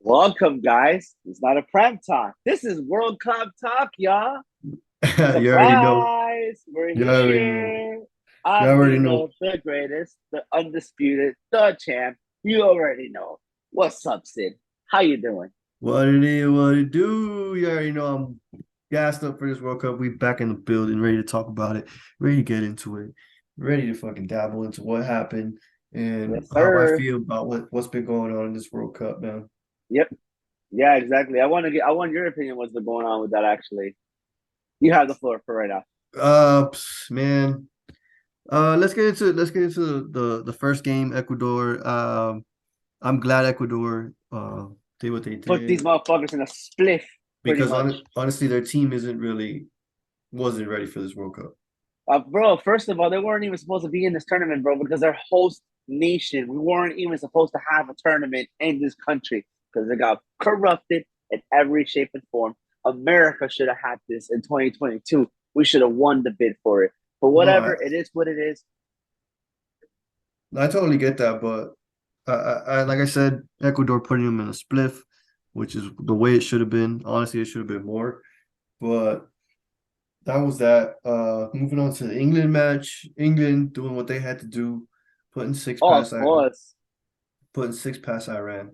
Welcome, guys. It's not a prank talk. This is World Cup talk, y'all. You already know. Surprise! We're You already know. here. You already Amigo, know. the greatest, the undisputed, the champ. You already know. What's up, Sid? How you doing? What it is, what it do. You already know I'm gassed up for this World Cup. We back in the building, ready to talk about it, ready to get into it, ready to fucking dabble into what happened and Yes, how I sir. feel about what's been going on in this World Cup, man. Yep. Yeah, exactly. I want your opinion. What's been going on with that? Actually, you have the floor for right now. Man. Let's get into the first game, Ecuador. I'm glad Ecuador did what they Put these did motherfuckers in a spliff, pretty because much. honestly, their team isn't really wasn't ready for this World Cup. Bro, first of all, they weren't even supposed to be in this tournament, bro, because they're host nation. We weren't even supposed to have a tournament in this country because they got corrupted in every shape and form. America should have had this in 2022. We should have won the bid for it. But No, whatever, it is what it is. I totally get that, but like I said, Ecuador putting them in a spliff, which is the way it should have been. Honestly, it should have been more, but that was that. Moving on to the England match, England doing what they had to do, putting six Oh, past of course. putting six past Iran.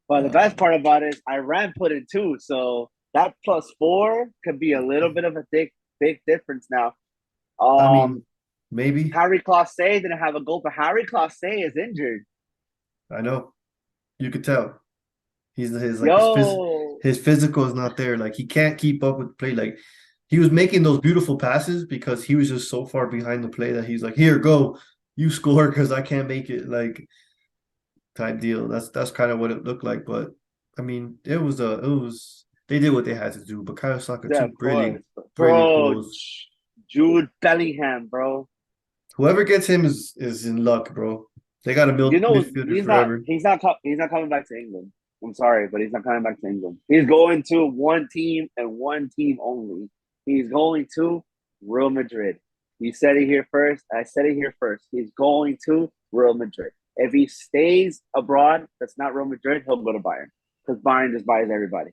But the Uh, best part about it is Iran put in two. So that +4 could be a little bit of a big difference now. I mean, Um, maybe. Harry Classe didn't have a goal, but Harry Classe is injured. I know. You could tell. He's his like Yo, his physical is not there. Like he can't keep up with play. Like he was making those beautiful passes because he was just so far behind the play that he's like, here, go, you score because I can't make it. Like type deal. That's kind of what it looked like. But I mean, it was they did what they had to do. But Kyle Saka, yeah, two of course, brilliant bro. goals. Jude Bellingham, bro. Whoever gets him is in luck, bro. They got a You know midfielder forever. he's not coming back to England. I'm sorry, but he's not coming back to England. He's going to one team and one team only. He's going to Real Madrid. You said it here first. I said it here first. He's going to Real Madrid. If he stays abroad, that's not Real Madrid. He'll go to Bayern because Bayern just buys everybody.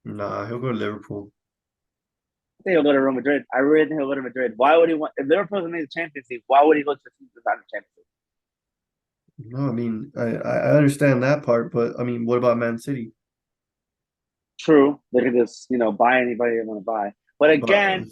Nah, he'll go to Liverpool. I think he'll go to Real Madrid. I really think he'll go to Madrid. Why would he want? If Liverpool's made the Champions League, why would he go to the team that's not in the Champions League? No, I mean I understand that part, but I mean, what about Man City? True, they could just buy anybody they want to buy. But But again,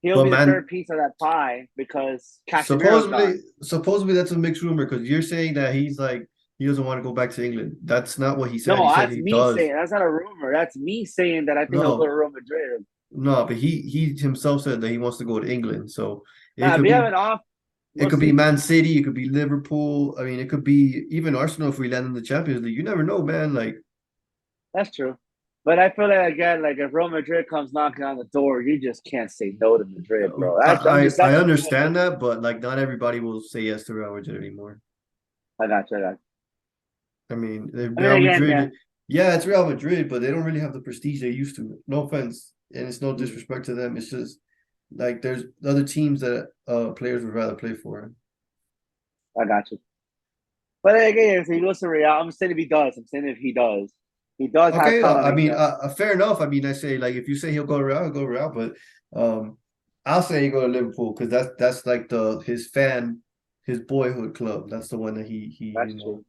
he'll but be the man, third piece of that pie because Casemiro's gone. supposedly that's a mixed rumor because you're saying that he's like he doesn't want to go back to England. That's not what he said. He No, said that's he me does. saying. That's not a rumor. That's me saying that I think he'll go to No, Real Madrid. no, but he himself said that he wants to go to England. So it Now, if could we have be an off, it we'll could be see. Man City, it could be Liverpool. I mean, it could be even Arsenal if we land in the Champions League. You never know, man. Like That's true. But I feel like again, like if Real Madrid comes knocking on the door, you just can't say no to Madrid, bro. I That's just me understand opinion. that, but like not everybody will say yes to Real Madrid anymore. I got you. I got you. I mean, I mean, Real again, yeah. Madrid, yeah, it's Real Madrid, but they don't really have the prestige they used to. No offense, and it's no Mm, disrespect to them. It's just like there's other teams that players would rather play for. I got you. But again, if he goes to Real, I'm saying if he does. I'm saying if he does have Okay, talent. I Like, mean, fair enough. I mean, I say like if you say he'll go to Real, he'll go to Real, but um, I'll say he go to Liverpool because that's like the his boyhood club. That's the one that he that's true.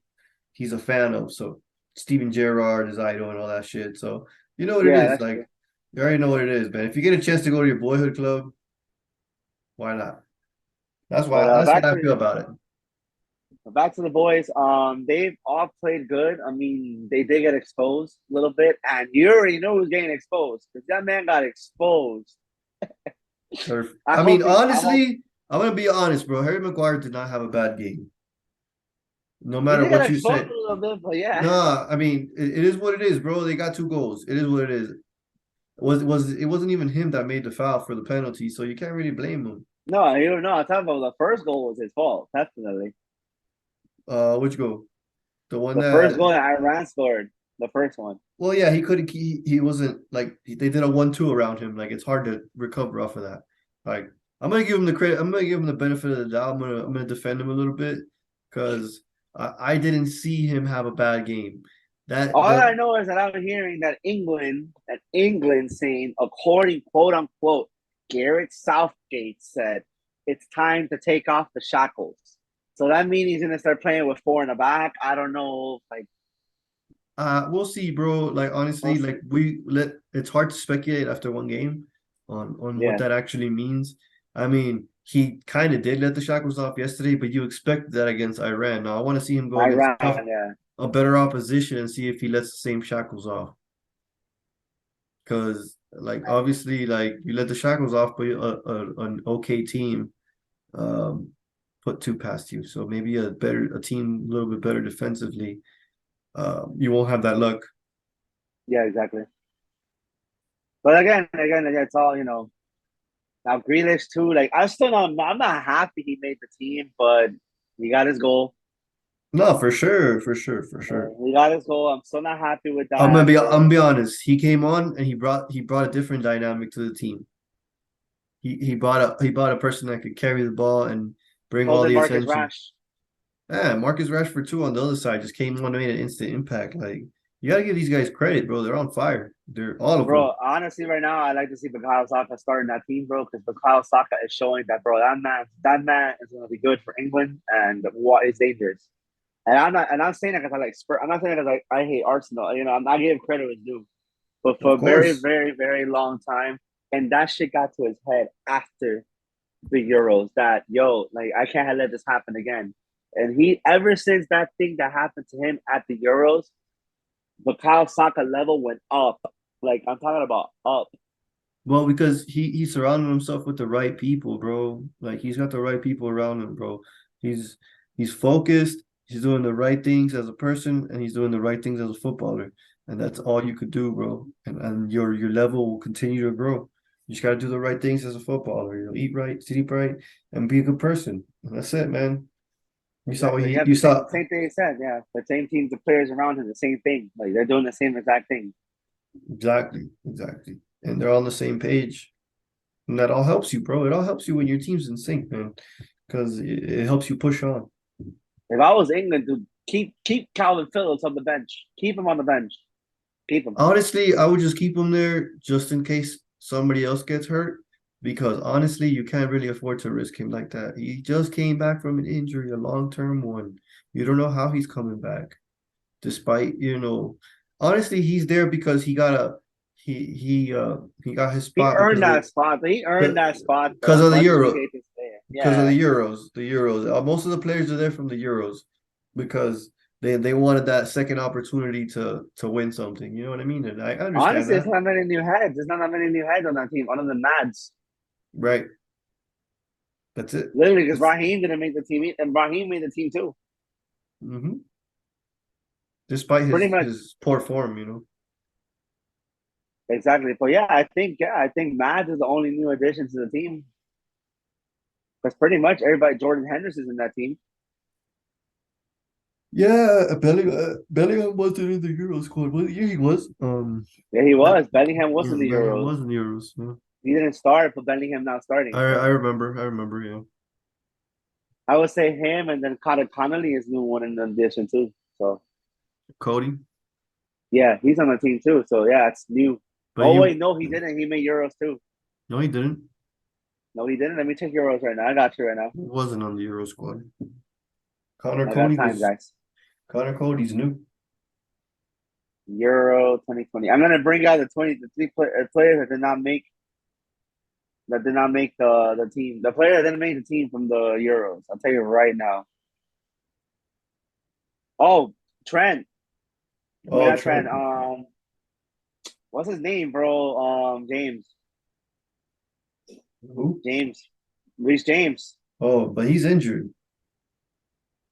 he's a fan of. So Steven Gerrard is idol and all that shit. So you know what it Yeah, is. that's Like true. you already know what it is, man. If you get a chance to go to your boyhood club, why not? But That's what I feel about it. back to the boys. They've all played good. I mean, they did get exposed a little bit, and you already know who's getting exposed because that man got exposed. I mean, I hope honestly, I'm gonna be honest, bro. Harry Maguire did not have a bad game. No he matter did get what you exposed say. a little bit, but yeah. Nah, I mean, it is what it is, bro. They got two goals. It is what it is. It wasn't even him that made the foul for the penalty, so you can't really blame him. No, you don't know. I'm talking about the first goal was his fault, definitely. Which goal? The one The first that goal that Iran scored, the first one. well, yeah, he couldn't. He wasn't like they did a 1-2 around him. Like it's hard to recover off of that. Like I'm gonna give him the credit. I'm gonna give him the benefit of the doubt. I'm gonna defend him a little bit because I didn't see him have a bad game. That All I the know is that I'm hearing that England saying, according quote unquote, Garrett Southgate said it's time to take off the shackles. So that means he's gonna start playing with four in the back. I don't know. Like we'll see, bro. Like we'll honestly, like see. it's hard to speculate after one game on what Yeah, that actually means. I mean, he kind of did let the shackles off yesterday, but you expect that against Iran. Now I want to see him go against Iran. Yeah, a better opposition and see if he lets the same shackles off. Because like obviously, like you let the shackles off, but an okay team um put two past you. So maybe a team a little bit better defensively. You won't have that luck. yeah, exactly. But again, it's all Now Grealish too. Like I still not. I'm not happy he made the team, but he got his goal. No, for sure, for sure, for sure. He got his goal. I'm still not happy with I'm gonna that. be I'm gonna be honest. He came on and he brought a different dynamic to the team. He brought a person that could carry the ball and bring So all did the Marcus attention. Rash. Yeah, Marcus Rashford too on the other side just came on and made an instant impact. Like you gotta give these guys credit, bro. They're on fire. They're all of them. Bro, honestly, right now, I like to see Bukayo Saka starting that team, bro, because Bukayo Saka is showing that, bro, that man is going to be good for England and what is dangerous. And I'm saying that because I like Spurs. I'm not saying that because I hate Arsenal. I'm not giving credit as due, but for Of a very, course. very, very long time, and that shit got to his head after the Euros. That like I can't let this happen again. And he ever since that thing that happened to him at the Euros, the Kyle Saka level went up. Like I'm talking about up. Well, because he surrounded himself with the right people, bro. Like he's got the right people around him, bro. He's he's focused, he's doing the right things as a person, and he's doing the right things as a footballer. And that's all you could do, bro. And your level will continue to grow. You just gotta do the right things as a footballer. Eat right, sleep right, and be a good person. And that's it, man. You saw what Exactly. he Yeah, you the same saw same thing he said. Yeah, the same teams, the players around him, the same thing. Like they're doing the same exact thing. exactly, exactly. And they're on the same page. And that all helps you, bro. It all helps you when your team's in sync, man. Because it helps you push on. If I was England, dude, keep Calvin Phillips on the bench. Keep him on the bench. Keep him. Honestly, I would just keep him there just in case somebody else gets hurt. Because honestly, you can't really afford to risk him like that. He just came back from an injury, a long-term one. You don't know how he's coming back. Despite, honestly, he's there because he got his He spot earned that spot. He earned that spot, bro. because As of the much as we Euro. hate to say it. Because of Yeah. the Euros, the Euros. Most of the players are there from the Euros because they wanted that second opportunity to win something. You know what I mean? And I understand Honestly, it's that, not many new heads. There's not that many new heads on that team, other than Mads. right? That's it. Literally, because That's Raheem didn't make the team, and Raheem made the team too. hmm Despite Pretty much his poor form. exactly. But I think Mads is the only new addition to the team. Because pretty much everybody, Jordan Henderson's in that team. Yeah, Bellingham wasn't in the Euro squad. Well, yeah, he was. Yeah, he But was. Bellingham was yeah, in the Bellingham Euros. was in the Euros. Yeah. He didn't start, but Bellingham now I starting. I So remember. I remember. Yeah. I would say him, and then Connor Connolly is new one in the addition too. So Cody, yeah, he's on the team too. So yeah, it's new. but Oh wait, no, he didn't. He made Euros too. no, he didn't. No, he didn't. Let me check Euros right now. I got you right now. He wasn't on the Euro squad. Connor I got Cody time, was guys. Connor Cody's new. Euro 2020. I'm gonna bring out the three players that did not make the team. The player that didn't make the team from the Euros. I'll tell you right now. Oh, Trent. I mean Oh, not Trent. Trent. What's his name, bro? James. Who? James. Reese James. Oh, but he's injured.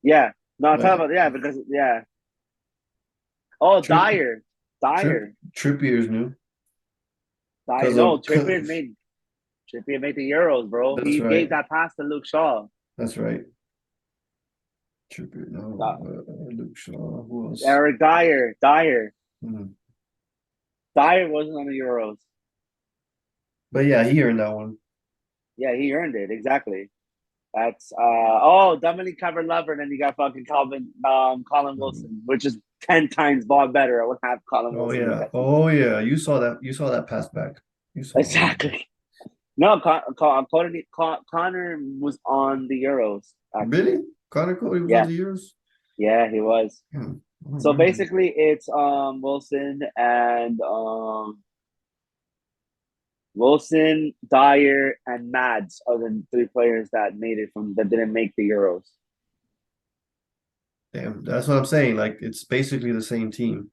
Yeah. No, I'm talking But about because yeah. Oh, Trip Dyer. Trip Dyer. Trippier's new Dyer. because No, of Trippier made the Euros, bro. that's He right. gave that pass to Luke Shaw. That's right. Trippier. No, Uh, Luke Shaw. Who else? Eric Dyer. Dyer. Hmm. Dyer wasn't on the Euros. But yeah, he earned that one. Yeah, he earned it exactly. That's Dominic Cover Lover, and then you got fucking Colin Mhm. Wilson, which is 10 times ball better, I would have Colin Oh Wilson with yeah. that team. Oh yeah. You saw that. You saw that pass back. You saw it. Exactly. No, Connor was on the Euros Really? actually. Connor Cody was on Yeah, the Euros? yeah, he was. Hmm, I don't So remember. basically, it's Wilson, Dyer, and Mads are the 3 players that made it from that didn't make the Euros. Damn, that's what I'm saying. Like it's basically the same team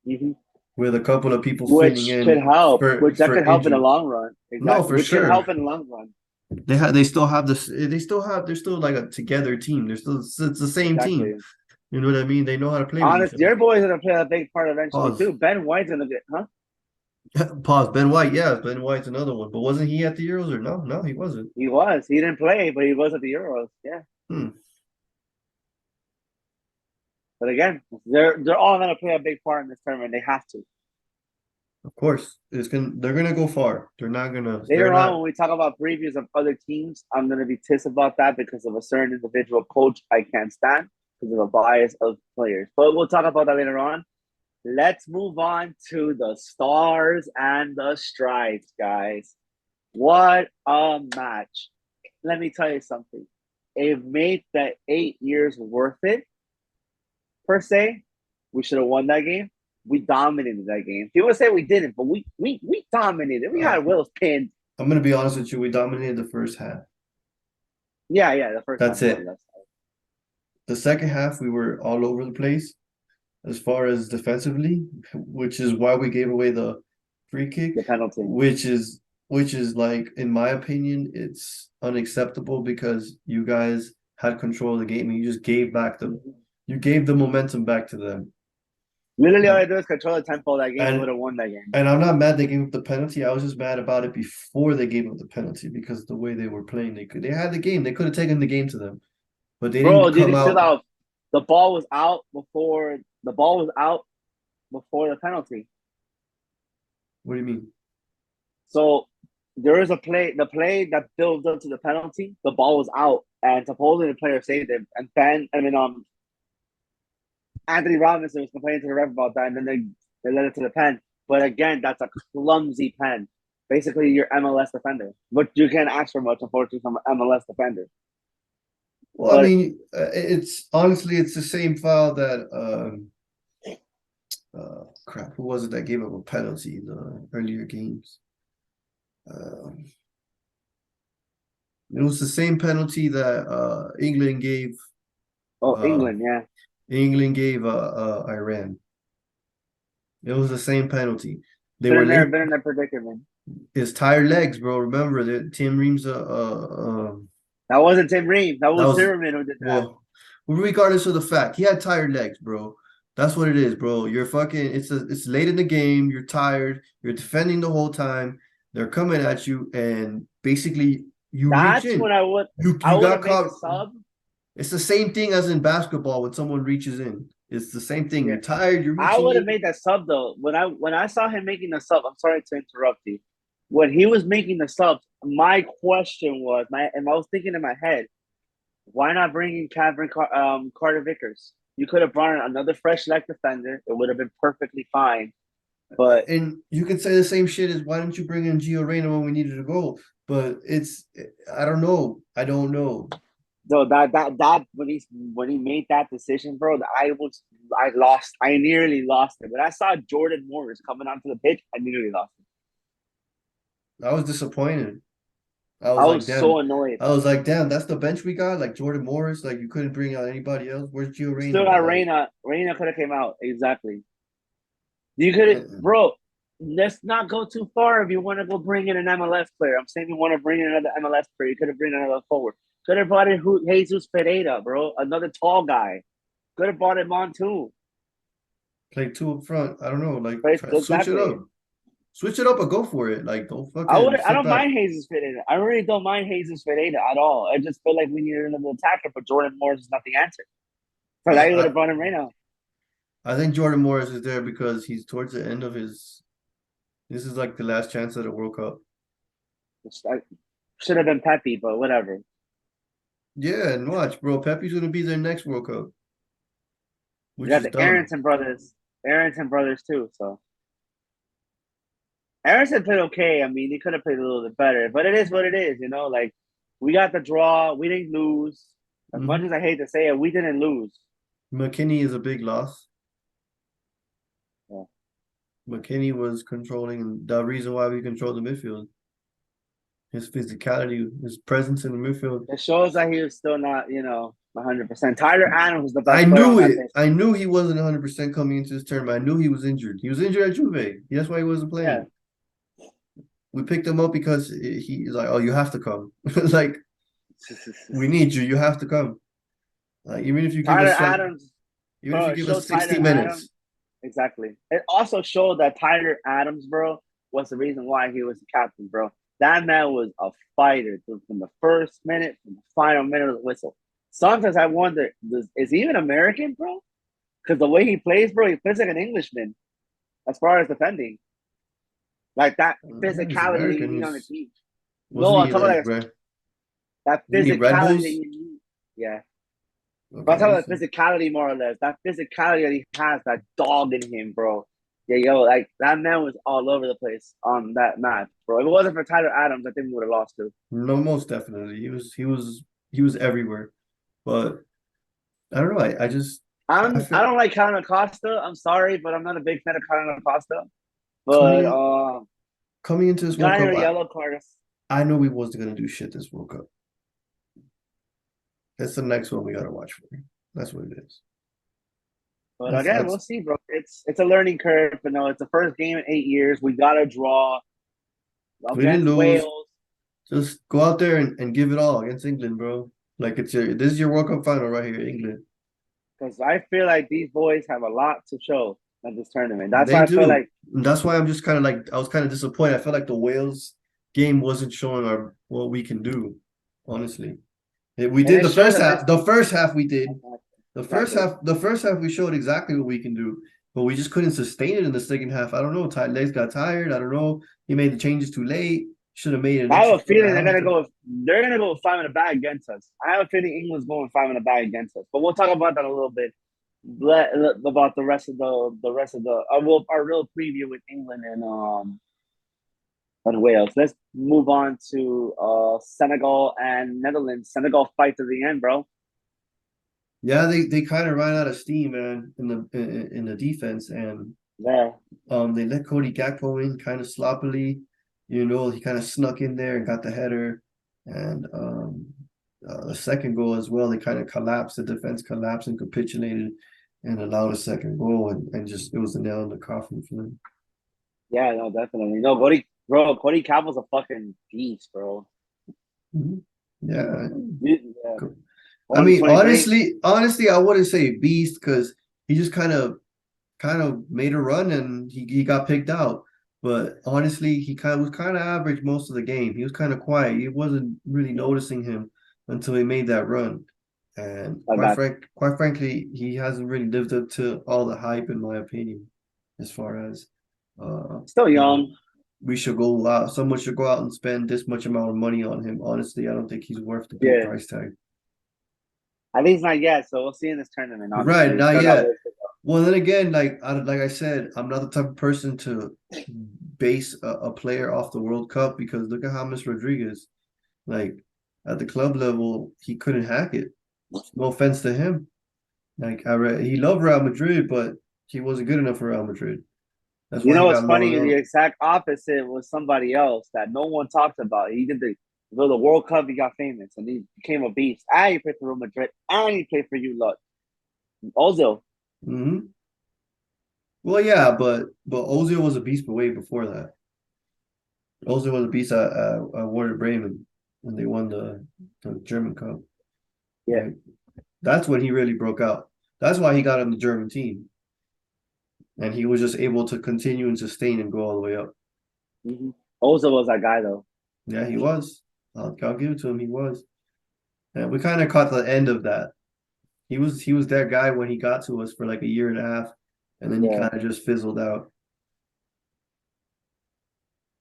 Hmm. with a couple of people filling Which could in help, for which that for could help in the injuries. long run. No, Exactly, for which can sure. help in the long run. They still have this. They still have. They're still like a together team. They're still. It's the same team. Exactly. You know what I mean? They know how to play with each Honest, other. your boy is gonna play a big part eventually Pause. too. Ben White's gonna get, huh? Pause. Ben White. Yeah, Ben White's another one. But wasn't he at the Euros or no? No, he wasn't. He was. He didn't play, but he was at the Euros. Yeah. Hmm. But again, they're all gonna play a big part in this tournament. They have to. Of course, it's gonna. They're gonna go far. They're not gonna. They're Later on, not. when we talk about previews of other teams, I'm gonna be pissed about that because of a certain individual coach I can't stand because of the bias of players. But we'll talk about that later on. Let's move on to the stars and the stripes, guys. What a match. Let me tell you something. It made the 8 years worth it, per se. We should have won that game. We dominated that game. People say we didn't, but we dominated. We Uh, had Wills pinned. I'm gonna be honest with you. We dominated the first half. Yeah, yeah, the first half That's more or it. less. The second half, we were all over the place as far as defensively, which is why we gave away the free kick, The penalty. which is like, in my opinion, it's unacceptable because you guys had control of the game and you just you gave the momentum back to them. Literally, all I Like, do is control the tempo of that game. We would and have won that game. and I'm not mad they gave up the penalty. I was just mad about it before they gave up the penalty because the way they were playing, they had the game. They could have taken the game to them, but they Bro, didn't did come you see out. that the ball was out before the penalty? What do you mean? So there is a play, the play that builds up to the penalty, the ball was out, and supposedly the player saved it. And Anthony Robinson was complaining to the ref about that, and then they led it to the pen. But again, that's a clumsy pen. Basically, your MLS defender, but you can't ask for much, unfortunately, from an MLS defender. Well, I But mean, it's honestly it's the same foul that crap, who was it that gave up a penalty in the earlier games? Um, it was the same penalty that oh, uh England, yeah, England gave Iran. It was the same penalty. They been were in there, late. been in that predicament. His tired legs, bro. Remember that Tim Reams That wasn't Tim Ream. That that was was Zimmerman who did that. well, regardless of the fact, he had tired legs, bro. That's what it is, bro. You're fucking. It's late in the game. You're tired. You're defending the whole time. They're coming at you, and basically you reach That's when in. I would I You would got have made the caught. sub. It's the same thing as in basketball when someone reaches in. It's the same thing. Yeah, You're tired. You're I reaching would have in. made that sub though. When I saw him making the sub, I'm sorry to interrupt you. When he was making the subs, my question was, and I was thinking in my head, why not bring in Carter Vickers? You could have brought in another fresh leg defender. It would have been perfectly fine. But And you can say the same shit as why didn't you bring in Gio Reyna when we needed a goal? But I don't know. I don't know. no, that when he made that decision, bro, I nearly lost it. When I saw Jordan Morris coming onto the pitch, I nearly lost it. I was disappointed. I I was like, was so damn. annoyed. I was like, damn, that's the bench we got. Like Jordan Morris, like you couldn't bring out anybody else. Where's Gio We still Reyna? got Like, Reyna. Reyna could have came out exactly. You could, uh, bro. Let's not go too far. If you want to go bring in an MLS player, I'm saying you want to bring in another MLS player. You could have bring another forward. Could have brought in Jesus Pereira, bro, another tall guy. Could have brought him on too. play two up front. I don't know. Like, switch it Exactly. up. Switch it up or go for it. Like, don't I would. fucking I sit don't back. mind Jesus Pereira. I really don't mind Jesus Pereira at all. I just feel like we need another attacker, but Jordan Morris is not the answer. For that, you would I, have brought him right now. I think Jordan Morris is there because he's towards the end of his. This is like the last chance at a World Cup. Should have been Pepe, but whatever. Yeah, and watch, bro. Pepe's gonna be there next World Cup. We which got is the dumb. Arrington brothers too. So Arrington played okay. I mean, he could have played a little bit better, but it is what it is. Like we got the draw. We didn't lose. As much Hmm. as I hate to say it, we didn't lose. McKinney is a big loss. Yeah. McKinney was controlling the reason why we controlled the midfield. His physicality, his presence in the midfield. It shows that he was still not, 100%. Tyler Adams was the I best player knew on that it. pitch. I knew he wasn't 100% coming into this tournament. I knew he was injured. He was injured at Juve. That's why he wasn't Yeah. playing. We picked him up because he's like, "Oh, you have to come. Like, we need you. You have to come. Like, even if you give Tyler us some, Adams, even if bro, you it give showed us 60 Tyler Adams. minutes." Exactly. It also showed that Tyler Adams, bro, was the reason why he was the captain, bro. That man was a fighter from the first minute, from the final minute of the whistle. Sometimes I wonder, is he even American, bro? Because the way he plays like an Englishman as far as defending. Like that Yeah, he's physicality that you American. need on the team. No, Wasn't I'm he talking like about that Wasn't he Red physicality that Bulls? you need. Yeah. But I'm Okay, talking I about see. physicality more or less. That physicality that he has, that dog in him, bro. Yeah, yo, like that man was all over the place on that match, bro. If it wasn't for Tyler Adams, I think we would have lost too. No, most definitely. He was everywhere. But I don't know. I I feel don't like Colin Acosta. I'm sorry, but I'm not a big fan of Colin Acosta. coming But in coming into this World got him Cup, a yellow card. I know we wasn't gonna do shit this World Cup. That's the next one we gotta watch for. That's what it is. But That's again, that's we'll see, bro. It's a learning curve. But no, it's the first game in 8 years. We got to draw we didn't against lose. Wales. Just go out there and give it all against England, bro. Like this is your World Cup final right here, England. Because I feel like these boys have a lot to show at this tournament. That's They why I feel do. like And that's why I'm just kind of like I was kind of disappointed. I felt like the Wales game wasn't showing our what we can do, honestly. We and did it the shows first that this half. The first half we did. exactly. The first half we showed exactly what we can do, but we just couldn't sustain it in the second half. I don't know. Legs got tired. I don't know. He made the changes too late. Should have made an I extra have a sub feeling at halftime. they're gonna go with five in the bag against us. I have a feeling England's going five in the bag against us. But we'll talk about that a little bit. About the rest of our real preview with England and Wales. Let's move on to Senegal and Netherlands. Senegal fight to the end, bro. Yeah, they kind of ran out of steam, man, in the defense, and Yeah. they let Cody Gakpo in kind of sloppily. He kind of snuck in there and got the header, and the second goal as well. They kind of collapsed. The defense collapsed and capitulated, and allowed a second goal, and just it was a nail in the coffin for them. Yeah, no, definitely. No, Cody Campbell's a fucking beast, bro. Mhm. Yeah, Yeah. I Only mean, 23. honestly, I wouldn't say beast because he just kind of made a run and he got picked out. But honestly, he was kind of average most of the game. He was kind of quiet. You wasn't really noticing him until he made that run. And I got quite frankly, he hasn't really lived up to all the hype, in my opinion, as far as uh, still you know, young. we should go out. Someone should go out and spend this much amount of money on him. Honestly, I don't think he's worth the big Yeah. price tag. At least not yet. So we'll see in this tournament, Right, obviously. not Still got yet. ways to go. Well, then again, like I said, I'm not the type of person to base a player off the World Cup because look at James Rodriguez. Like at the club level, he couldn't hack it. No offense to him. He loved Real Madrid, but he wasn't good enough for Real Madrid. That's You why know he what's got loaned funny? The out. exact opposite was somebody else that no one talks about. He did the World Cup. He got famous and he became a beast. And he played for Real Madrid. And he played for you lot. Ozil. Hmm. Well, yeah, but Ozil was a beast way before that. Ozil was a beast at Werder Bremen when they won the German Cup. Yeah. Like that's when he really broke out. That's why he got on the German team, and he was just able to continue and sustain and go all the way up. Mm-hmm. Ozil was that guy though. Yeah, he was. I'll give it to him. He was. And we kind of caught the end of that. He was that guy when he got to us for like a year and a half, and then he Yeah. kind of just fizzled out.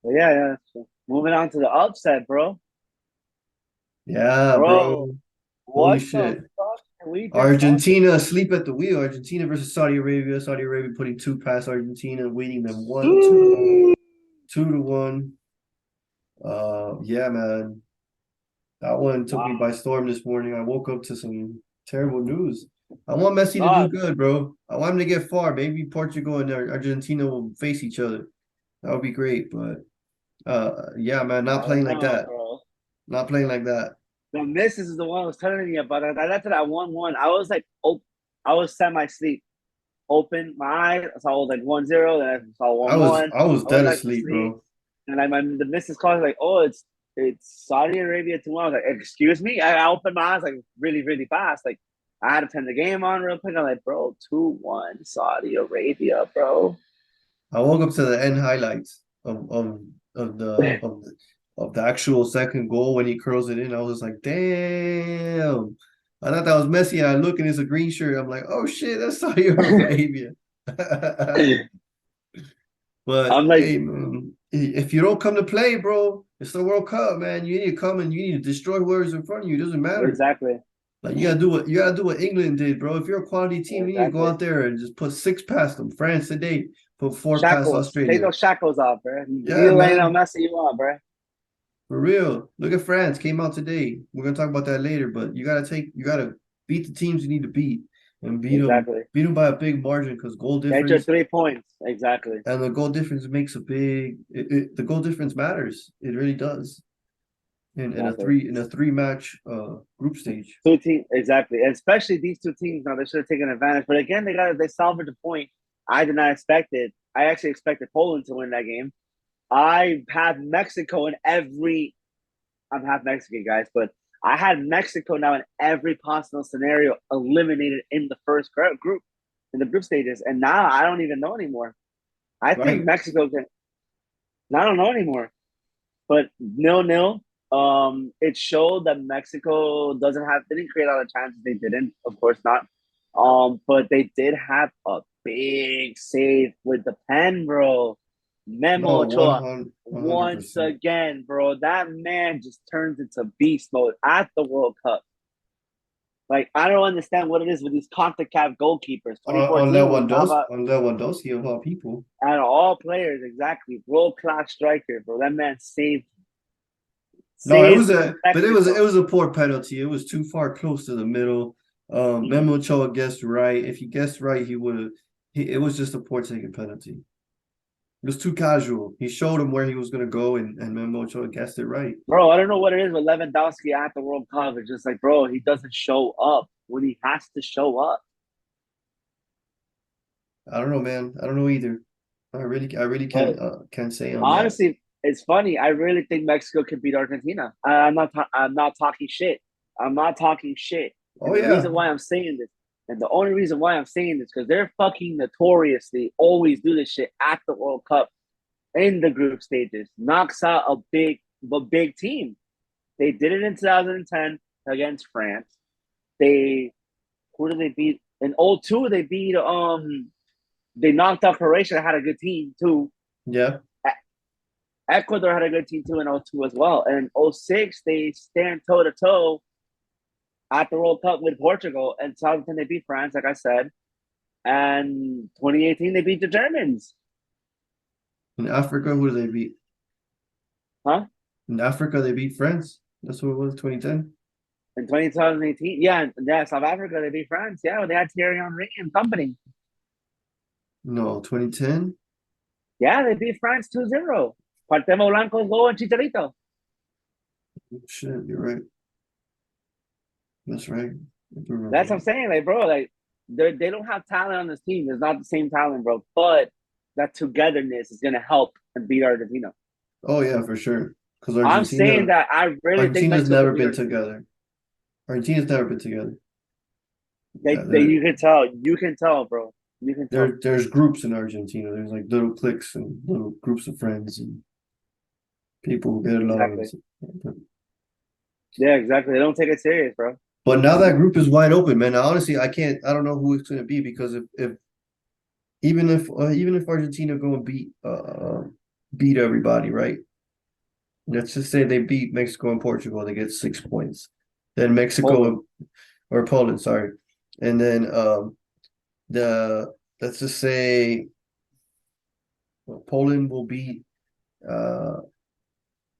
But yeah. So moving on to the upset, bro. Yeah, Bro, bro. Holy what the shit. fuck? We just talked Argentina about asleep at the wheel. Argentina versus Saudi Arabia. Saudi Arabia putting two past Argentina, beating them one, it. 2-1. Yeah, man. That one took me Wow. by storm this morning. I woke up to some terrible news. I want Messi to do No, good, bro. I want him to get far. Maybe Portugal and Argentina will face each other. That would be great. But yeah, man, I not playing don't like know, that. bro. Not playing like that. The missus is the one who was telling me about it. I got to that 1-1. I was like, oh, I was semi sleep. Open my eyes. I saw like 1-0. Then I saw I 1-1. was I went dead back to asleep, sleep. bro. And like the missus called like, oh, it's Saudi Arabia 2-1. I was like, excuse me. I opened my eyes like really, really fast. Like I had to turn the game on real quick. I'm like, bro, 2-1 Saudi Arabia, bro. I woke up to the end highlights of the of the of the actual second goal when he curls it in. I was like, damn. I thought that was Messi. I look and it's a green shirt. I'm like, oh shit, that's Saudi Arabia. But I'm like, hey, man, if you don't come to play, bro, it's the World Cup, man. You need to come and you need to destroy whoever's in front of you. It doesn't matter. exactly. Like you gotta do what England did, bro. If you're a quality team, you need to go Exactly. out there and just put six past them. France today put four past Shackles. Take Australia. those shackles off, bro. Be Yeah, the Lionel man. Messi you want, bro. For real. Look at France came out today. We're gonna talk about that later, but you gotta beat the teams you need to beat and Exactly. beat them by a big margin because goal Get your difference 3 points. Exactly. and the goal difference makes a big the goal difference matters. It really does. Exactly. In a three match group stage. Two teams. Exactly. And especially these two teams now, they should have taken advantage. But again, they salvaged a point. I did not expect it. I actually expected Poland to win that game. I had Mexico in every I'm half Mexican, guys, but I had Mexico now in every possible scenario eliminated in the first group, in the group stages. And now I don't even know anymore. I think Right. Mexico can, I don't know anymore. But 0-0. It showed that Mexico didn't create a lot of chances. They didn't, of course not. But they did have a big save with the pen, bro. Memo No, Ochoa, once 100%. again, bro. That man just turns into beast mode at the World Cup. Like I don't understand what it is with these CONCACAF goalkeepers. 2014 was Nava On Lewandowski of all people. and all players exactly world class striker, bro. That man No, saved it Mexico. was a poor penalty. It was too far close to the middle. Memo Ochoa guessed right. If he guessed right, he would have. It was just a poor taken penalty. It was too casual. He showed him where he was going to go, and Memo Ochoa guessed it right. Bro, I don't know what it is with Lewandowski at the World Cup. It's just like, bro, he doesn't show up when he has to show up. I don't know, man. I don't know either. I really But can't say on that. honestly, it's funny. I really think Mexico can beat Argentina. I'm not talking shit. I'm not talking shit. Oh And the reason yeah, why I'm saying this, and the only reason why I'm saying this, because they're fucking notoriously always do this shit at the World Cup in the group stages. Knocks out a big team. They did it in 2010 against France. They who did they beat in 02? They beat they knocked out Croatia. Had a good team too. yeah. Ecuador had a good team too in 02 as well. And in 06, they stand toe to toe at the World Cup with Portugal. And 2010 they beat France, like I said. And 2018 they beat the Germans. In Africa, who did they beat? Huh? In Africa, they beat France. That's what it was, 2010. In 2018, yeah, South Africa they beat France. Yeah, they had Thierry Henry and company. No, 2010. Yeah, they beat France 2-0. Cuauhtémoc Blanco's goal and Chicharito. Shit, you're right. That's right. I do remember That's what I'm that. saying. Like, bro, like they don't have talent on this team. It's not the same talent, bro. But that togetherness is gonna help and beat Argentina. Oh yeah, for sure. Because I'm saying that I really think Argentina's Mexico never could beat been Argentina. together. Argentina's never been together. Yeah, You can tell. You can tell, bro. You can tell. there's groups in Argentina. There's like little cliques and little groups of friends and people who get along. Exactly. Yeah, exactly. They don't take it serious, bro. But now that group is wide open, man. Honestly, I don't know who it's going to be because if even if Argentina go and beat everybody, right? Let's just say they beat Mexico and Portugal, they get 6 points. Then Poland. or Poland, sorry. And then the let's just say Poland will beat uh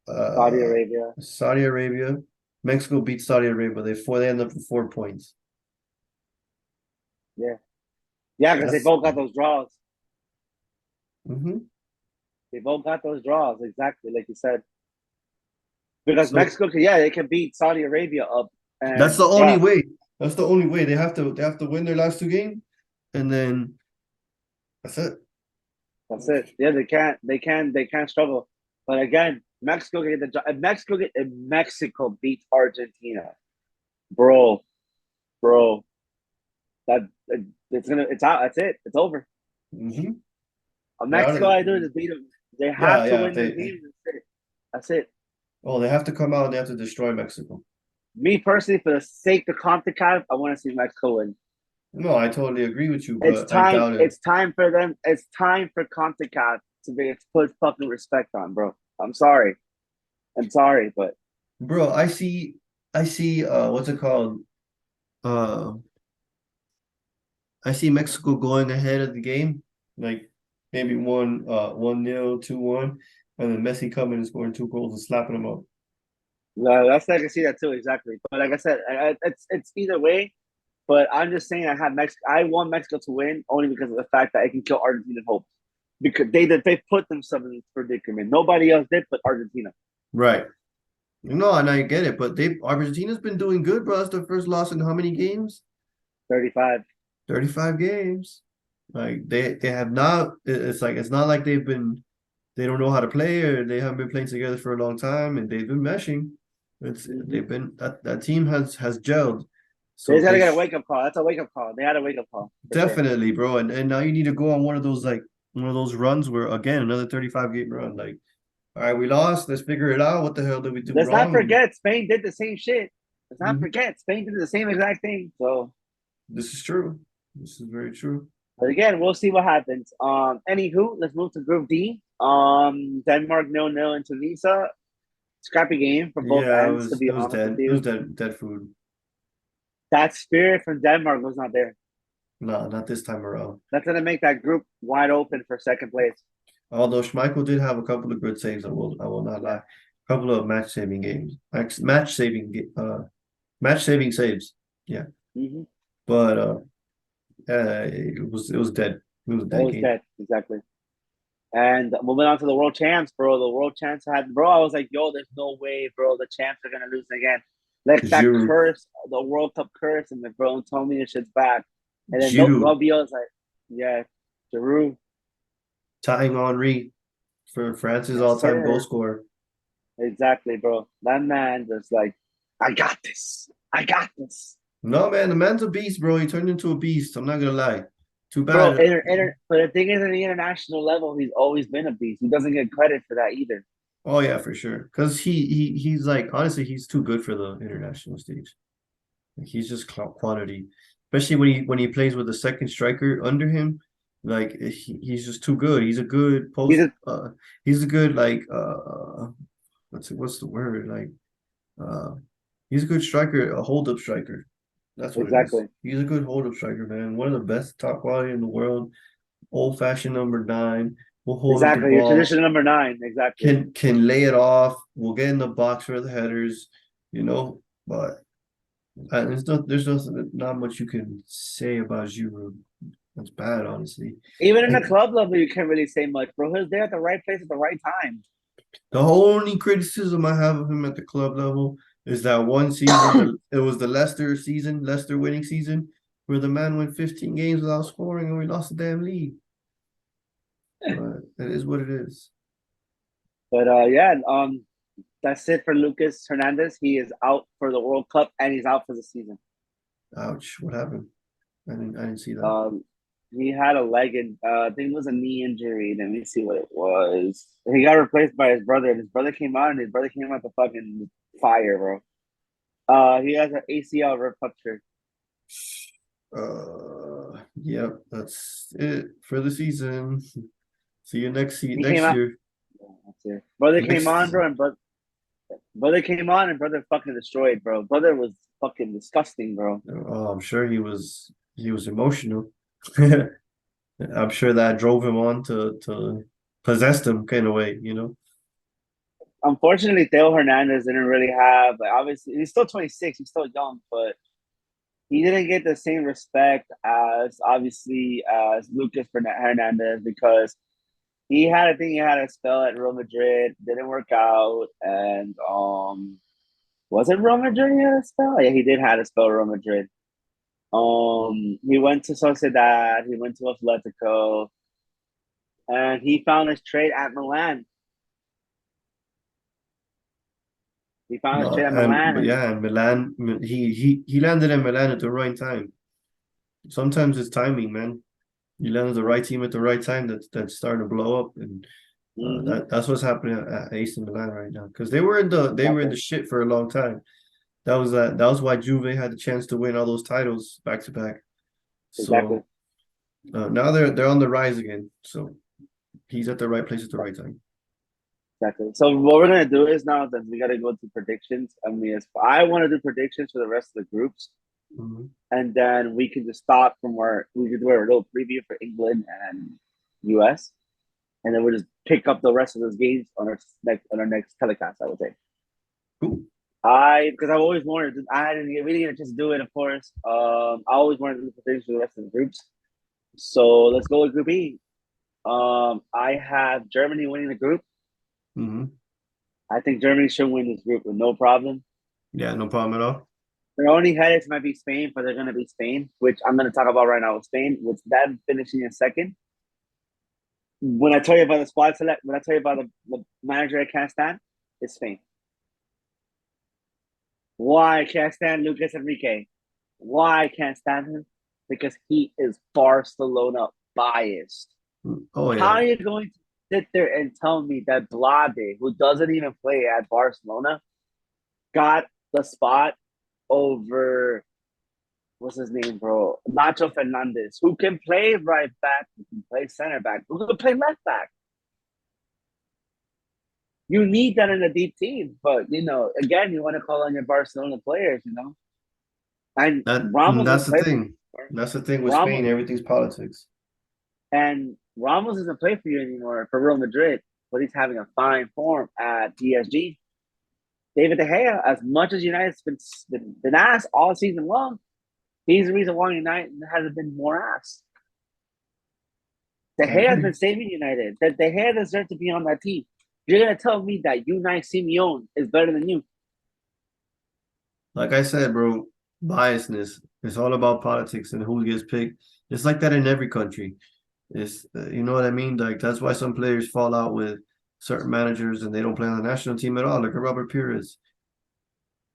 Saudi uh Arabia. Saudi Arabia. Mexico beats Saudi Arabia. They end up with 4 points. Yeah, yeah, because they That's both got those draws. mhm. They both got those draws exactly like you said. Because So Mexico, yeah, they can beat Saudi Arabia up, that's and the only yeah, way. That's the only way. They have to win their last 2 games, and then that's it. that's it. Yeah, they can't struggle. But again, Mexico get the Mexico beats Argentina, bro, bro. That it's gonna it's out. That's it. It's over. Hmm. They're out Mexico, of I do is beat them. They yeah, have to yeah. win If their they game. That's it. That's it. oh, they have to come out and they have to destroy Mexico. Me personally, for the sake of CONCACAF, I want to see Mexico win. No, I totally agree with you, It's but I time. doubt it. It's time for them. It's time for CONCACAF to put fucking respect on, bro. I'm sorry. I'm sorry, but Bro, I see what's it called? Uh I see Mexico going ahead of the game, like maybe 1-0, 2-1, and then Messi coming and scoring 2 goals and slapping them up. that's I can see that too exactly. But like I said, it's either way. But I'm just saying, I want Mexico to win only because of the fact that I can kill Argentina hopes because they put themselves in this predicament. Nobody else did, but Argentina. Right. No, and I get it, but they Argentina's been doing good, bro. That's their first loss in how many games? 35. 35 games. Like they have not it's like it's not like they don't know how to play or they haven't been playing together for a long time and they've been meshing. It's Mm-hmm. they've been that team has gelled. They So just gotta they get a wake up call. That's a wake up call. They had a wake up call for sure. definitely, bro. And now you need to go on one of those runs where again another 35 game run. Like, all right, we lost. Let's figure it out. What the hell did we do Let's not wrong? forget Spain did the same shit. Let's not Mhm. forget Spain did the same exact thing. So, This is true. This is very true. but again, we'll see what happens. Anywho, let's move to Group D. Denmark 0-0 in Tunisia. Scrappy game for both Yeah, ends. To be it was honest with dead. It was you, dead food. that spirit from Denmark was not there. No, not this time around. That's gonna make that group wide open for second place. Although Schmeichel did have a couple of good saves, I will not lie. Yeah. A couple of match saving saves. Yeah, Mm-hmm. but it was dead. It was a It dead was game. dead exactly. And moving on to the world champs, bro. The world champs had, bro. I was like, yo, there's no way, bro. The champs are gonna lose again. Like that Giroud, curse, the World Cup curse, and the bro told me this shit's back. And then Giroud Rabiot's like, yeah, Giroud, tying Henri for France's yes all-time goal sir, scorer. exactly, bro. That man just like, I got this, I got this, No, man, the man's a beast, bro. He turned into a beast. I'm not gonna lie. Too bro. bad. But the thing is, at the international level, he's always been a beast. He doesn't get credit for that either. Oh yeah, for sure. Because he's like honestly, he's too good for the international stage. Like, he's just quantity, especially when he plays with a second striker under him. Like he's just too good. He's a good He's post. a, He's a good like what's the word like uh he's a good striker, a hold up striker. That's what it is. exactly, He's a good hold up striker, man. One of the best top quality in the world. Old fashioned number nine. Will hold up the exactly. Your ball. traditional number nine, exactly. Can lay it off. Will get in the box for the headers. You know, but. There's not much you can say about Giroud. That's bad, honestly. Even in the And club level, you can't really say much, bro. He was there at the right place at the right time. the only criticism I have of him at the club level is that one season, it was the Leicester season, Leicester winning season, where the man went 15 games without scoring and we lost the damn league. But it is what it is. But yeah, that's it for Lucas Hernandez. He is out for the World Cup and he's out for the season. Ouch! What happened? I didn't see that. Um, he had a leg and I think it was a knee injury. Let me see what it was. He got replaced by his brother, and his brother came out, and his brother came out the fucking fire, bro. He has an ACL rupture. Yep, that's it for the season. See you He came next out. year. That's it. Brother came on, Next bro, and brother came on, and brother fucking destroyed, bro. Brother was fucking disgusting, bro. Oh, I'm sure he was emotional. I'm sure that drove him on to possess him kind of way, you know. Unfortunately, Theo Hernandez didn't really have like obviously he's still 26, he's still young, but he didn't get the same respect as obviously as Lucas Hernandez because he had a spell at Real Madrid, didn't work out, and was it Real Madrid he had a spell? Yeah, he did had a spell at Real Madrid. He went to Sociedad, he went to Atletico, and he found his trade at Milan. He found his No, trade at and Milan, but and yeah, and Milan, he landed in Milan at the right time. Sometimes it's timing, man. You land at the right team at the right time. That's starting to blow up, and mm-hmm, that's what's happening at AC Milan right now because they were in the exactly, shit for a long time. That was why Juve had the chance to win all those titles back to back. exactly, So now they're on the rise again. So he's at the right place at the right time. exactly. So what we're gonna do is now that we gotta go to predictions. I mean, I want to do predictions for the rest of the groups, Mhm. and then we can just stop from where we could do a little preview for England and US, and then we'll just pick up the rest of those games on our next telecast. I would say. Cool. I because I've always wanted to, I didn't get really get a chance to do it, of course. I always wanted to do predictions for the rest of the groups. So let's go with Group E. I have Germany winning the group. Hmm. I think Germany should win this group with no problem. Yeah, no problem at all. Their only headaches might be Spain, but they're going to be Spain, which I'm going to talk about right now with Spain, with them finishing in second. When I tell you about the squad select, when I tell you about the manager I can't stand, it's Spain. Why I can't stand Lucas Enrique? Why I can't stand him? Because he is Barcelona biased. Oh How yeah. are you going to sit there and tell me that Blade, who doesn't even play at Barcelona, got the spot over what's his name, bro? Nacho Fernandez, who can play right back, who can play center back, who can play left back. You need that in a deep team, but again, you want to call on your Barcelona players. And Ramos That's doesn't the play for you thing. anymore. That's the thing with Spain. Ramos Everything's politics. and Ramos doesn't play for you anymore for Real Madrid, but he's having a fine form at PSG. David De Gea, as much as United's been asked all season long, he's the reason why United hasn't been more asked. De I Gea has agree. been saving United. That De Gea deserves to be on that team. You're gonna tell me that Unai Simeone is better than you? Like I said, bro, biasness. It's all about politics and who gets picked. It's like that in every country. It's you know what I mean? Like that's why some players fall out with certain managers and they don't play on the national team at all. Like a Robert Pires,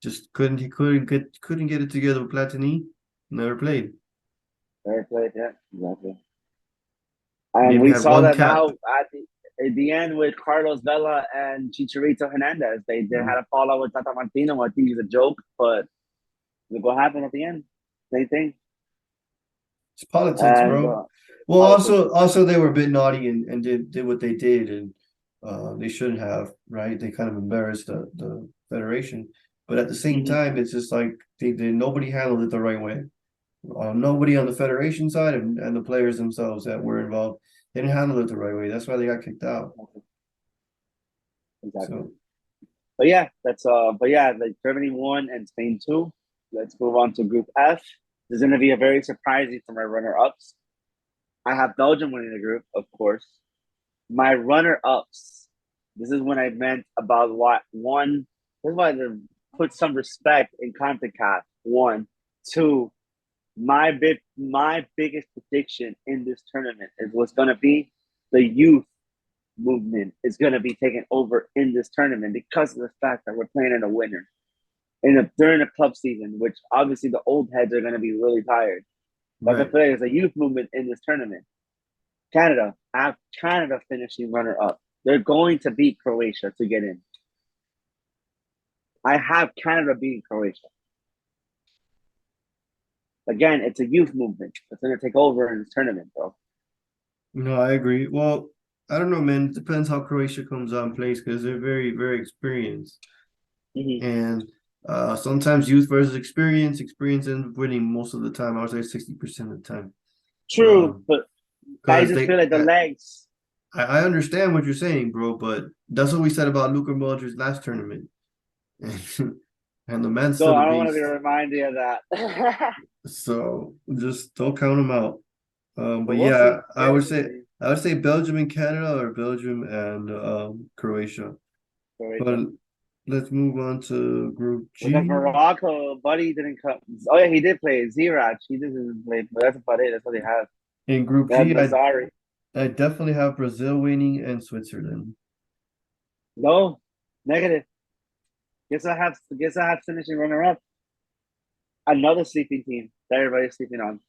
just couldn't get it together with Platini. Never played. Fair play, yeah, exactly. And Maybe we had saw one that cap. now at the end with Carlos Vela and Chicharito Hernandez. They had Mm. a fallout with Tata Martino. I think he's a joke, but look what happened at the end. Same thing. It's politics, And bro. Well, politics. also they were a bit naughty and did what they did, and they shouldn't have, right? They kind of embarrassed the federation, but at the same Mm-hmm. time, it's just like nobody handled it the right way. Nobody on the federation side and the players themselves that were involved, they didn't handle it the right way. That's why they got kicked out. Exactly. So But yeah, like Germany won and Spain too. Let's move on to Group F. This is going to be a very surprising for my runner-ups. I have Belgium winning the group, of course. My runner-ups. This is when I meant about what one. This is why to put some respect in CONCACAF. One, two. My biggest prediction in this tournament is what's going to be the youth movement is going to be taken over in this tournament because of the fact that we're playing in a winter during the club season, which obviously the old heads are going to be really tired. But I right. feel like there's a youth movement in this tournament. Canada, I have Canada finishing runner up. They're going to beat Croatia to get in. I have Canada beating Croatia. Again, it's a youth movement that's going to take over in this tournament, bro. No, I agree. Well, I don't know, man. It depends how Croatia comes on plays because they're very, very experienced. Mm-hmm. And Sometimes youth versus experience. Experience ends up winning most of the time. I would say 60% of the time. True, but I Because just feel they, like the legs. I understand what you're saying, bro, but that's what we said about Luka Modric's last tournament, and the man's So still a I don't want to be beast. reminded of that. So just don't count him out. But But we'll yeah, see. Yeah, we'll see. I would say Belgium and Canada or Belgium and Croatia. But Croatia. let's move on to Group Because G. Morocco, Buddy didn't come. Oh yeah, he did play Zirac. He didn't play, but that's about it. That's what they have. In Group And G, Mazzari. I definitely have Brazil winning and Switzerland. No, negative. Guess I have finishing runner up. Another sleeping team that everybody's sleeping on.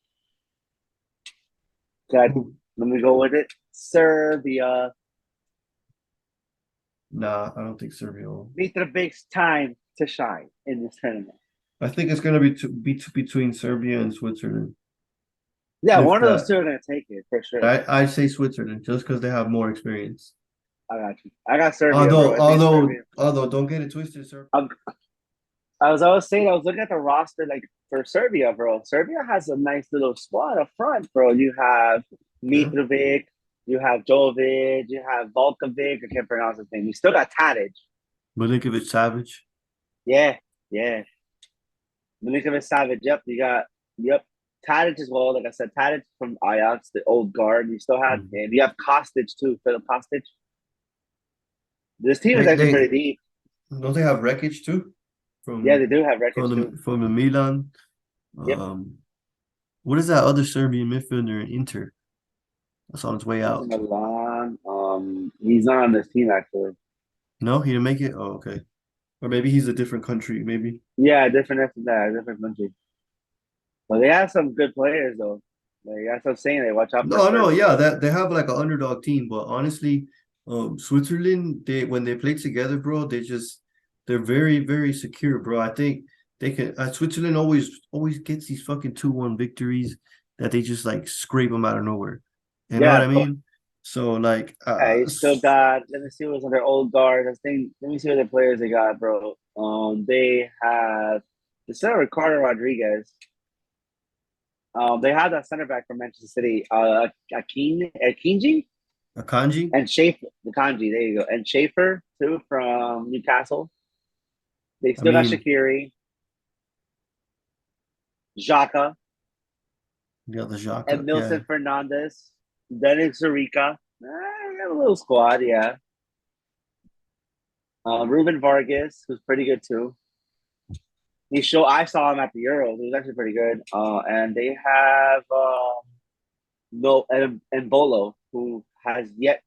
Good. Ooh, Let me go with it. Serbia. nah, I don't think Serbia will. Mitrovic's time to shine in this tournament. I think it's gonna be between Serbia and Switzerland. Yeah, If one of those that, two are gonna take it for sure. I say Switzerland just because they have more experience. I got you. I got Serbia, bro. I think Serbia. Although, don't get it twisted, sir. I'm, I was saying, I was looking at the roster like for Serbia, bro. Serbia has a nice little squad up front, bro. You have Yeah, Mitrovic, you have Jovic, you have Volkovic. I can't pronounce his name. You still got Tadic. Milinkovic Savage. Yeah, yeah. Milinkovic Savic. Yep, you got yep. Tadic as well. Like I said, Tadic from Ajax, the old guard. You still have Mm. him. You have Kostic too, Philip Kostic. This team is actually They pretty deep. don't they have Rekic too Yeah, they do have records too. from the Milan. Yep. Um, what is that other Serbian midfielder in Inter that's on its way Inter out? Milan. He's not on this team actually. No, he didn't make it. Oh, okay. Or maybe he's a different country. Maybe. Yeah, different than that, different country. But they have some good players though. Like that's what I'm saying. They watch out for No, Serbia. yeah, that they have like an underdog team, but honestly, Switzerland, they when they play together, bro, they're very secure, bro. I think they can. Switzerland always gets these fucking 2-1 victories that they just like scrape them out of nowhere. You know what Yeah, I but mean? So like, you still got. Let me see what's on their old guard. I think. Let me see what the players they got, bro. They have the center Ricardo Rodriguez. They have that center back from Manchester City, Akinji Akanji. and Schaefer. The Kanji, there you go, and Schaefer too from Newcastle. They I still got mean, Shaqiri, Xhaka, yeah, the Xhaka, and yeah. Milson Fernandez, Dennis Zarica. Got a little squad, yeah. Ruben Vargas, who's pretty good too. I saw him at the Euros. He was actually pretty good. And they have no and Bolo, who has yet